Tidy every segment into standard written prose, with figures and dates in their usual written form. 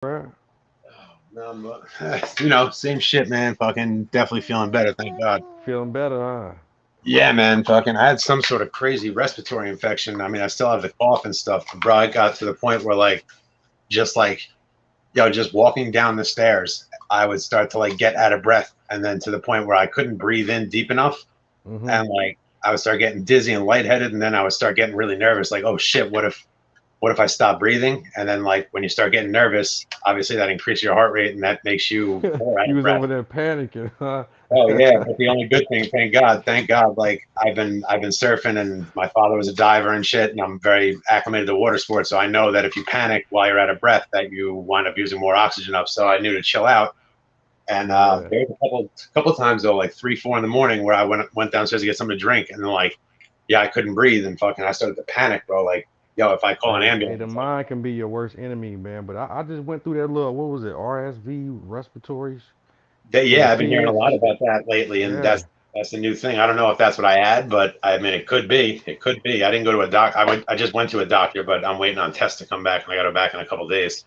Bruh. No, same shit, man. Fucking definitely feeling better, thank God. Feeling better, huh? Yeah, man. Fucking, I had some sort of crazy respiratory infection. I mean, I still have the cough and stuff, bro. I got to the point where, like, just like, just walking down the stairs, I would start to like get out of breath, and then to the point where I couldn't breathe in deep enough, Mm-hmm. and like I would start getting dizzy and lightheaded, and then I would start getting really nervous, like, oh shit, what if I stop breathing? And then like when you start getting nervous, obviously that increases your heart rate and that makes you more out You of was breath. over there panicking, huh? Oh yeah, but the only good thing, thank God, like I've been surfing and my father was a diver and shit, and I'm very acclimated to water sports, so I know that if you panic while you're out of breath, that you wind up using more oxygen up. So I knew to chill out. And Yeah. there was a couple times though, like 3, 4 in the morning, where I went downstairs to get something to drink, and then like, yeah, I couldn't breathe, and fucking, I started to panic, bro. Like, yo, if I call an Hey, the ambulance, like, mind can be your worst enemy, man. But I just went through that little, what was it, RSV respiratories for the Yeah, I've been hearing a lot kids. about that lately, and Yeah. that's the new thing. I don't know if that's what I had, but I mean, it could be. It could be. I didn't go to a doc. I just went to a doctor, but I'm waiting on tests to come back, and I got to back in a couple days.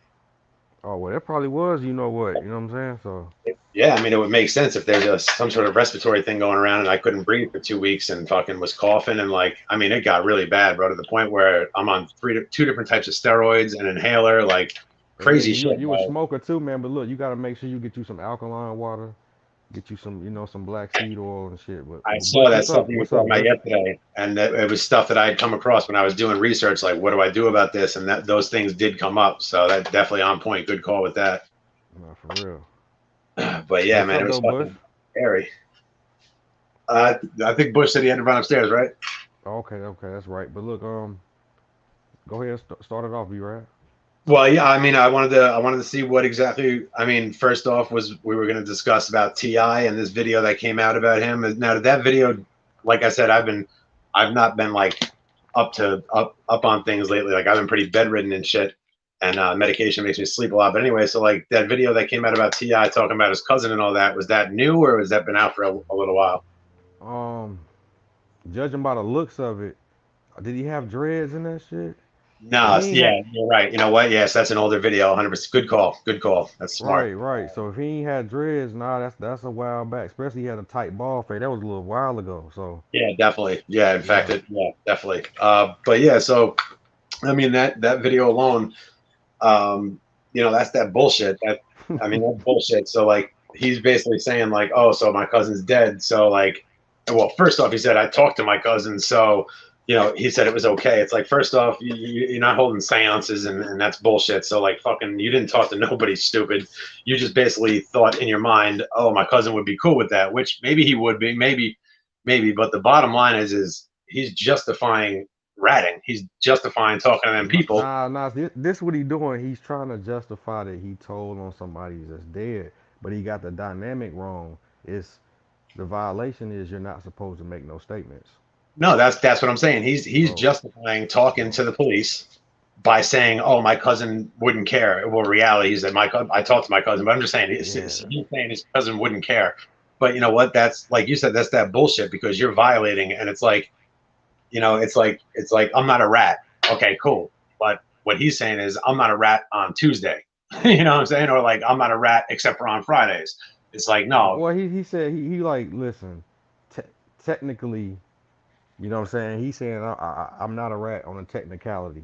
Oh well, that probably was. You know what? You know what I'm saying? So Yeah, I mean, it would make sense if there's some sort of respiratory thing going around, and I couldn't breathe for 2 weeks, and fucking was coughing, and like, I mean, it got really bad, bro, to the point where I'm on two different types of steroids, an inhaler, like and crazy then shit, you a bro. smoker too, man. But look, you gotta make sure you get you some alkaline water, get you some, some black seed oil and shit. But, I but saw Bush, that what's stuff up? you were What's talking up, about Bush? yesterday, and it was stuff that I had come across when I was doing research. Like, what do I do about this? And that those things did come up, so that's definitely on point. Good call with that. Nah, for real. But yeah, What's man, it up was though, Bush? fucking scary. I think Bush said he had to run upstairs, right? Okay, okay, that's right. But look, go ahead, start it off, B right? Well, yeah, I mean, I wanted to see what exactly. I mean, first off, was we were going to discuss about Ti and this video that came out about him. Now that video, like I said, I've not been like up on things lately. Like I've been pretty bedridden and shit, and medication makes me sleep a lot. But anyway, so like that video that came out about Ti talking about his cousin and all that, was that new or was that been out for a little while? Um, Judging by the looks of it, did he have dreads in that shit? If No, he ain't had yeah, you're right. You know what? Yes, that's an older video. 100%. Good call. Good call. That's smart. right, right. So if he ain't had dreads, nah, that's a while back. Especially he had a tight ball fade. That was a little while ago. So Yeah, definitely. Yeah, in fact, yeah, yeah, definitely. But yeah, so I mean that video alone, um, that's that bullshit. That's bullshit. So like, he's basically saying like, oh, so my cousin's dead. So like, well, first off, he said I talked to my cousin, so he said it was okay. It's like, first off, you're not holding seances, and that's bullshit. So like, fucking, you didn't talk to nobody, stupid. You just basically thought in your mind, oh, my cousin would be cool with that, which maybe he would be, maybe. But the bottom line is he's justifying ratting. He's justifying talking to them people. nah. This what he doing. He's trying to justify that he told on somebody that's dead, but he got the dynamic wrong. It's the violation is you're not supposed to make no statements. No, that's what I'm saying. He's So justifying talking so to the police by saying, "Oh, my cousin wouldn't care." Well, reality is that I talked to my cousin, but I'm just saying yeah. he's saying his cousin wouldn't care. But you know what? That's like you said. That's that bullshit because you're violating, and it's like, it's like I'm not a rat. Okay, cool. But what he's saying is I'm not a rat on Tuesday. You know what I'm saying? Or like I'm not a rat except for on Fridays. It's like no, Well, he said he like listen. Te- Technically, you know what I'm saying. He's saying I'm not a rat on a technicality,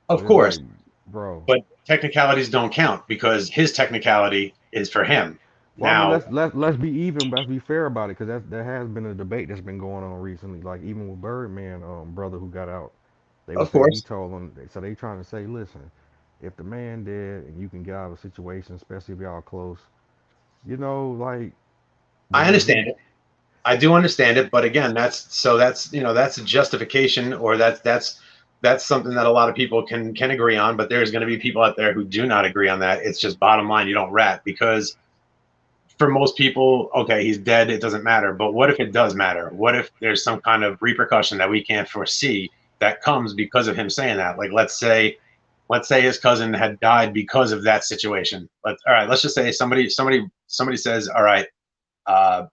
but of it's course, like, bro. but technicalities don't count because his technicality is for him. Well, I mean, Now, let's be even, let's be fair about it, because there has been a debate that's been going on recently. Like even with Birdman, brother who got out, they were of saying he course, told them. So they trying to say, listen, if the man dead and you can get out of a situation, especially if y'all close, like I whether he, understand it. I do understand it, but again, that's a justification, or that's something that a lot of people can agree on. But there's going to be people out there who do not agree on that. It's just bottom line, you don't rat because for most people, okay, he's dead, it doesn't matter. But what if it does matter? What if there's some kind of repercussion that we can't foresee that comes because of him saying that? Like, let's say his cousin had died because of that situation. All right, let's just say somebody says, all right,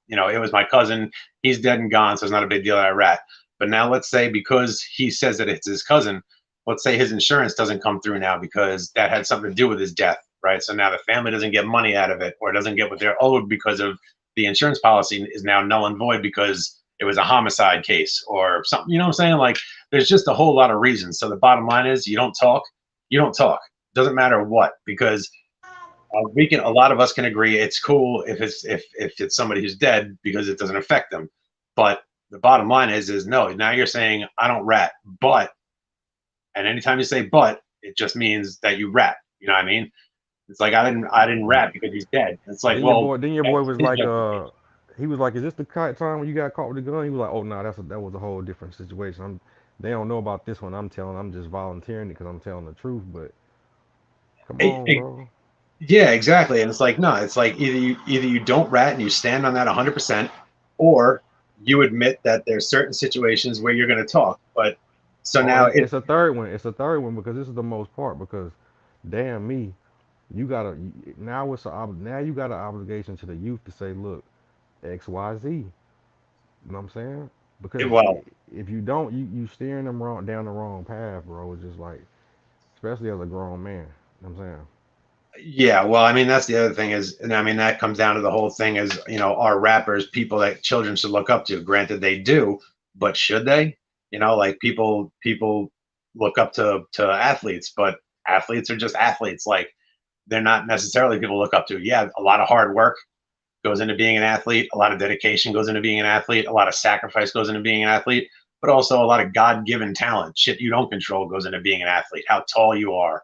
it was my cousin. He's dead and gone, so it's not a big deal that I rat. But now let's say because he says that it's his cousin, let's say his insurance doesn't come through now because that had something to do with his death. right? So now the family doesn't get money out of it, or doesn't get what they're owed because of the insurance policy is now null and void because it was a homicide case or something. You know what I'm saying? Like there's just a whole lot of reasons. So the bottom line is you don't talk, you don't talk. Doesn't matter what, because we can. A lot of us can agree it's cool if it's somebody who's dead because it doesn't affect them. But the bottom line is no. Now you're saying I don't rat, but, and anytime you say but, it just means that you rat. You know what I mean? It's like I didn't rat because he's dead. It's like, well, Then your boy that's was his like, justification. he was like, is this the time when you got caught with a gun? He was like, oh no, that was a whole different situation. They don't know about this one. I'm just volunteering it because I'm telling the truth. But come It, on, it, bro. yeah, exactly. And it's like no, it's like either you don't rat and you stand on that 100%, or you admit that there's certain situations where you're going to talk. But so Oh, now it's a third one. It's a third one because this is the most part. Because damn me, you gotta now now you got an obligation to the youth to say, look, X, Y, Z. You know what I'm saying? Because well, if you don't, you steering them wrong down the wrong path, bro. It's just like, especially as a grown man. You know what I'm saying? yeah, well, I mean that's the other thing is, and I mean that comes down to the whole thing is, are rappers people that children should look up to? Granted, they do, but should they? Like people look up to athletes, but athletes are just athletes. Like they're not necessarily people to look up to. Yeah, a lot of hard work goes into being an athlete, a lot of dedication goes into being an athlete, a lot of sacrifice goes into being an athlete, but also a lot of God-given talent. Shit you don't control goes into being an athlete. How tall you are,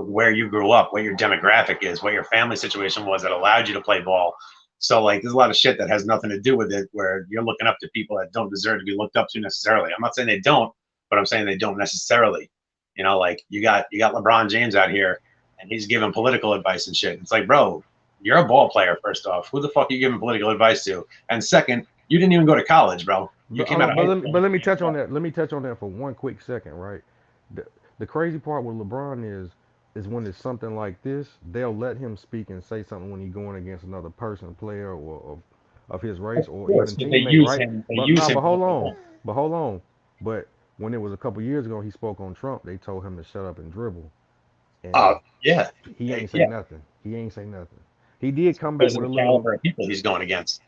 where you grew up, what your demographic is, what your family situation was that allowed you to play ball. So like, there's a lot of shit that has nothing to do with it, where you're looking up to people that don't deserve to be looked up to necessarily. I'm not saying they don't, but I'm saying they don't necessarily. Like you got LeBron James out here, and he's giving political advice and shit. It's like, bro, you're a ball player, first off. Who the fuck are you giving political advice to? And second, you didn't even go to college, bro. You But came out of high school. but let me touch on that. Let me touch on that for one quick second, right? The, the crazy part with LeBron is when it's something like this, they'll let him speak and say something when he's going against another person, player, or of his Of race, or course, even but they teammate, use right? him. They But use nah, him for what they want. but hold on. But when it was a couple years ago, he spoke on Trump. They told him to shut up and dribble, and Yeah, he ain't say yeah, nothing. He ain't say nothing. He did come back because of with the a little. caliber of people he's going against.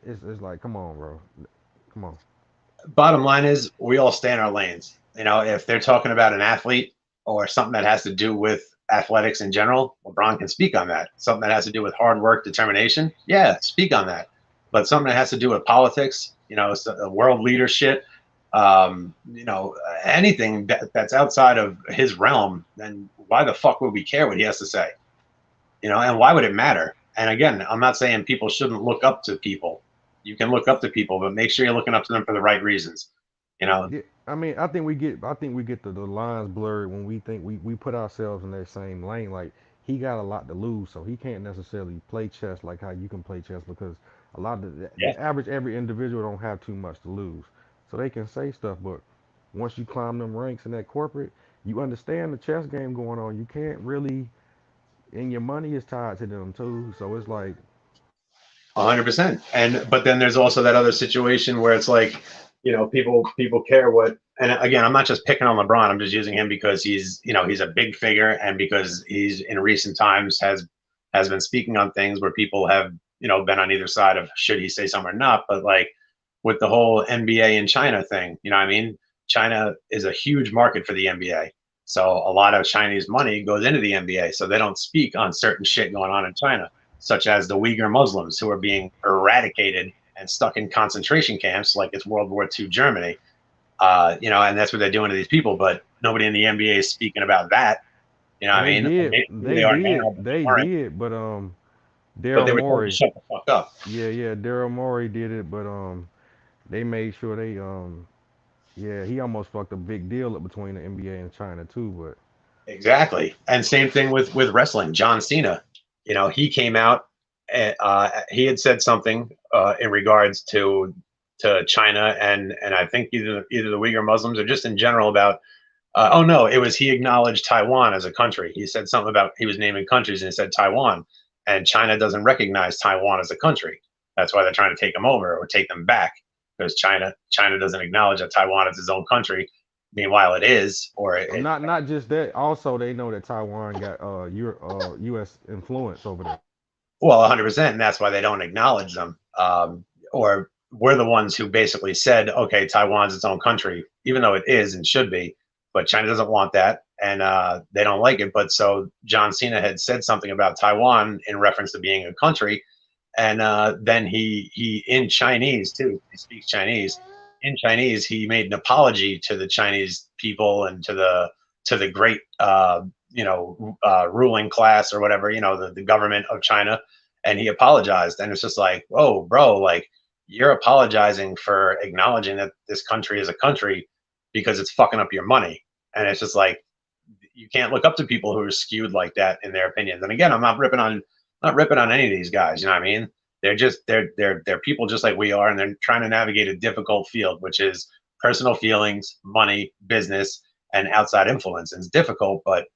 It's like, come on, bro, come on. Bottom line is, we all stay in our lanes. If they're talking about an athlete or something that has to do with athletics in general, LeBron can speak on that. Something that has to do with hard work, determination, yeah, speak on that. But something that has to do with politics, world leadership, anything that's outside of his realm, then why the fuck would we care what he has to say? And why would it matter? And again, I'm not saying people shouldn't look up to people. You can look up to people, but make sure you're looking up to them for the right reasons. You know, Yeah, I mean, I think we get the lines blurred when we think we put ourselves in that same lane. Like he got a lot to lose, so he can't necessarily play chess like how you can play chess because a lot of yeah, every individual don't have too much to lose, so they can say stuff. But once you climb them ranks in that corporate, you understand the chess game going on. You can't really, and your money is tied to them too. So it's like, 100%. And but then there's also that other situation where it's like, people care what. And again, I'm not just picking on LeBron. I'm just using him because he's a big figure, and because he's in recent times has been speaking on things where people have been on either side of should he say something or not. But like with the whole NBA and China thing, what I mean? China is a huge market for the NBA. So a lot of Chinese money goes into the NBA. So they don't speak on certain shit going on in China, such as the Uyghur Muslims who are being eradicated and stuck in concentration camps like it's World War II Germany. And that's what they're doing to these people. But nobody in the NBA is speaking about that. You know what well, I mean? And maybe they are now, but they they weren't. did, but But Daryl they were told to Morey, shut the fuck up. yeah, Daryl Morey did it, but they made sure they yeah, he almost fucked a big deal up between the NBA and China too. But Exactly. And same thing with wrestling. John Cena, he came out and he had said something in regards to China and I think either the Uyghur Muslims or just in general about oh no, it was he acknowledged Taiwan as a country. He said something about he was naming countries and he said Taiwan, and China doesn't recognize Taiwan as a country. That's why they're trying to take them over or take them back, because China doesn't acknowledge that Taiwan is its own country. Meanwhile, it is, or Not just that. Also, they know that Taiwan got U.S. influence over there. well, 100%, and that's why they don't acknowledge them. Or we're the ones who basically said, okay, Taiwan's its own country, even though it is and should be, but China doesn't want that, and they don't like it. But so John Cena had said something about Taiwan in reference to being a country, and then he in Chinese too. He speaks Chinese. In Chinese, he made an apology to the Chinese people and to the great ruling class or whatever, the government of China, and he apologized. And it's just like, whoa, bro, like you're apologizing for acknowledging that this country is a country because it's fucking up your money. And it's just like you can't look up to people who are skewed like that in their opinions. And again, I'm not ripping on any of these guys. You know what I mean? They're people just like we are, and they're trying to navigate a difficult field, which is personal feelings, money, business, and outside influence. And it's difficult, but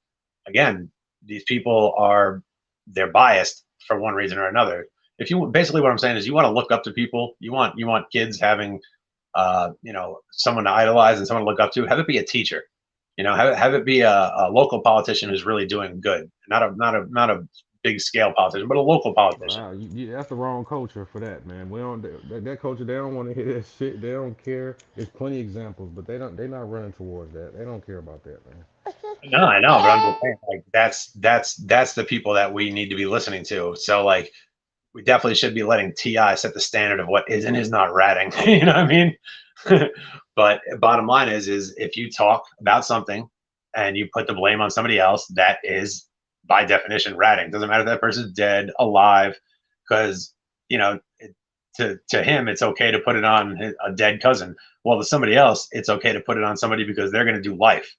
again, these people they're biased for one reason or another. If you basically what I'm saying is you want to look up to people, you want kids having someone to idolize and someone to look up to. Have it be a teacher, have it be a local politician who's really doing good, not a big scale politician, but a local politician. Wow, that's the wrong culture for that, man. We don't that culture. They don't want to hear that shit. They don't care. There's plenty of examples, but they don't. They're not running towards that. They don't care about that, man. No, I know, but I'm just saying, like that's the people that we need to be listening to. So like we definitely should be letting Ti set the standard of what is and is not ratting. You know what I mean? But bottom line is if you talk about something and you put the blame on somebody else, that is by definition ratting. Doesn't matter if that person's dead, alive, because you know to him it's okay to put it on a dead cousin. Well, to somebody else, it's okay to put it on somebody because they're going to do life.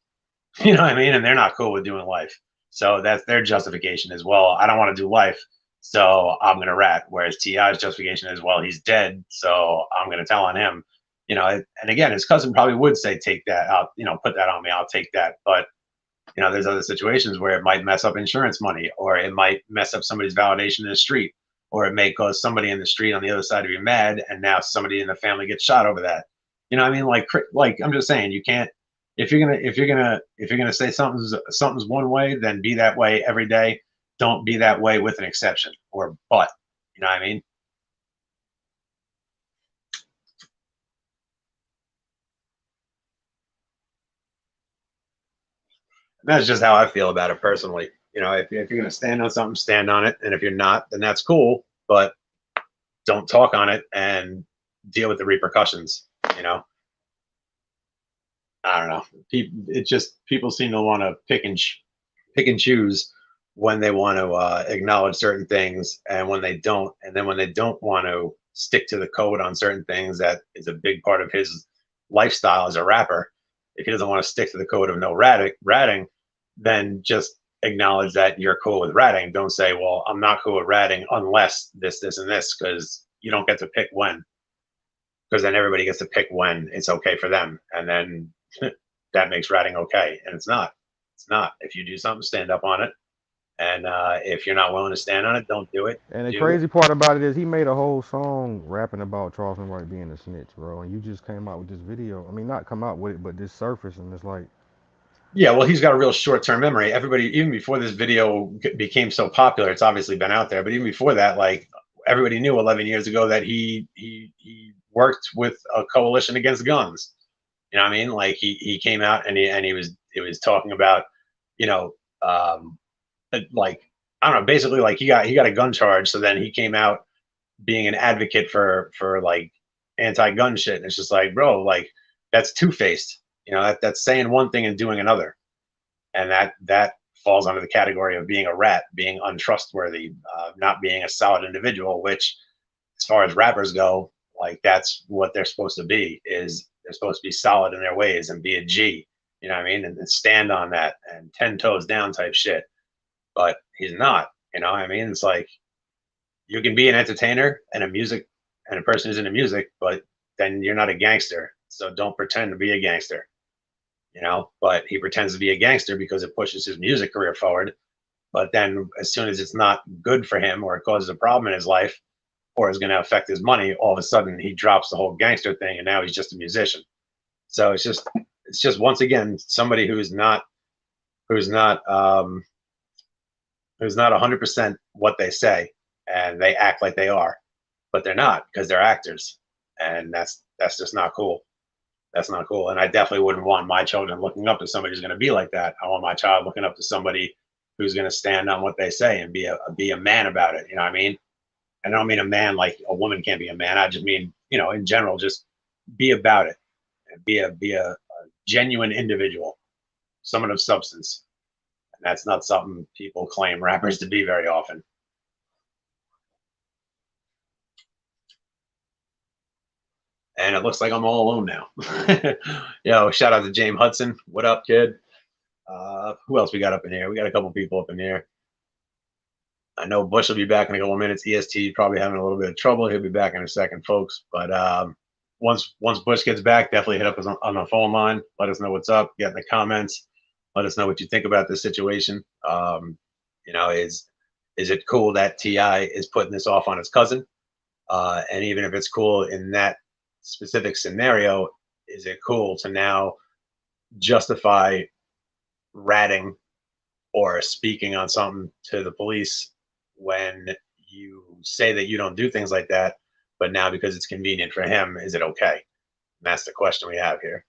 You know what I mean? And they're not cool with doing life. So that's their justification as well. I don't want to do life, so I'm going to rat. Whereas Ti's justification is, well, he's dead, so I'm going to tell on him. And again, his cousin probably would say, take that out, put that on me. I'll take that. But there's other situations where it might mess up insurance money, or it might mess up somebody's validation in the street, or it may cause somebody in the street on the other side to be mad, and now somebody in the family gets shot over that. You know what I mean? Like I'm just saying, you can't if you're gonna say something's one way, then be that way every day. Don't be that way with an exception or but. You know what I mean? And that's just how I feel about it personally. If you're gonna stand on something, stand on it, and if you're not, then that's cool. But don't talk on it and deal with the repercussions. You know, I don't know. People seem to want to pick and choose when they want to acknowledge certain things and when they don't. And then when they don't want to stick to the code on certain things, that is a big part of his lifestyle as a rapper. If he doesn't want to stick to the code of no ratting, then just acknowledge that you're cool with ratting. Don't say, well, I'm not cool with ratting unless this, and this, because you don't get to pick when. Because then everybody gets to pick when it's okay for them. And then that makes ratting okay. And it's not. It's not. If you do something, stand up on it. And if you're not willing to stand on it, don't do it. And the Do crazy part about it is he made a whole song rapping about Charleston White being a snitch, bro. And you just came out with this video. I mean, not come out with it, but this surface, and it's like, Yeah, well, he's got a real short-term memory. Everybody, even before this video became so popular, it's obviously been out there. But even before that, like everybody knew 11 years ago that he worked with a coalition against guns. You know what I mean? Like he came out and he was talking about, you know, um, like I don't know, basically like he got a gun charge. So then he came out being an advocate for like anti-gun shit. And it's just like, bro, like that's two-faced. That's saying one thing and doing another, and that falls under the category of being a rat, being untrustworthy, not being a solid individual. Which, as far as rappers go, like that's what they're supposed to be. Is they're supposed to be solid in their ways and be a G. You know what I mean? And stand on that and 10 toes down type shit. But he's not. You know what I mean? It's like you can be an entertainer and a person who's into music, but then you're not a gangster. So don't pretend to be a gangster. But he pretends to be a gangster because it pushes his music career forward. But then as soon as it's not good for him or it causes a problem in his life or is going to affect his money, all of a sudden he drops the whole gangster thing and now he's just a musician. So it's just once again somebody who's not um, who's not 100% what they say, and they act like they are, but they're not because they're actors, and that's just not cool. That's not cool. And I definitely wouldn't want my children looking up to somebody who's going to be like that. I want my child looking up to somebody who's going to stand on what they say and be a man about it. You know what I mean? And I don't mean a man like a woman can't be a man. I just mean, you know, in general, just be about it and be a genuine individual, someone of substance. And that's not something people claim rappers to be very often. And it looks like I'm all alone now. Yo, shout out to James Hudson. What up, kid? Who else we got up in here? We got a couple people up in here. I know Bush will be back in a couple of minutes. EST probably having a little bit of trouble. He'll be back in a second, folks. But once Bush gets back, definitely hit up us on the phone line. Let us know what's up. Get in the comments. Let us know what you think about this situation. You know, is it cool that Ti is putting this off on his cousin? And even if it's cool in that specific scenario, is it cool to now justify ratting or speaking on something to the police when you say that you don't do things like that, but now because it's convenient for him, is it okay? And that's the question we have here.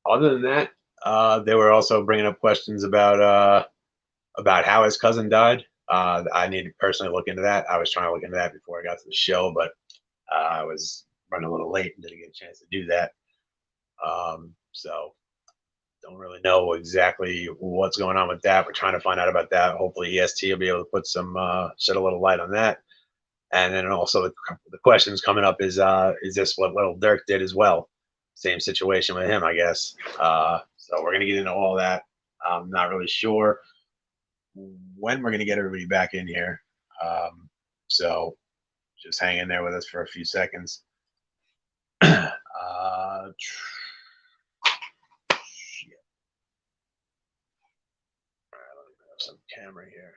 Other than that, they were also bringing up questions about how his cousin died. I need to personally look into that. I was trying to look into that before I got to the show, but I was running a little late and didn't get a chance to do that. So don't really know exactly what's going on with that. We're trying to find out about that. Hopefully EST will be able to put some shed a little light on that. And then also the questions coming up is this what little Dirk did as well? Same situation with him, I guess. So we're gonna get into all that. I'm not really sure when we're gonna get everybody back in here. So just hang in there with us for a few seconds. Some camera here.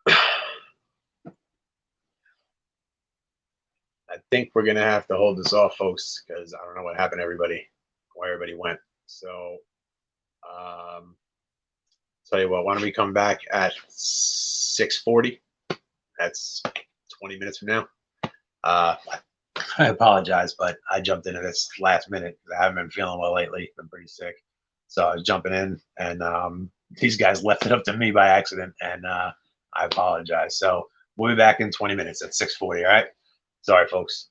All right. I think we're gonna have to hold this off, folks, because I don't know what happened to everybody, where everybody went. So, tell you what, why don't we come back at 6:40? That's 20 minutes from now. I apologize, but I jumped into this last minute. I haven't been feeling well lately. Been pretty sick, so I was jumping in, and these guys left it up to me by accident, and I apologize. So we'll be back in 20 minutes at 6:40. All right. Sorry, folks.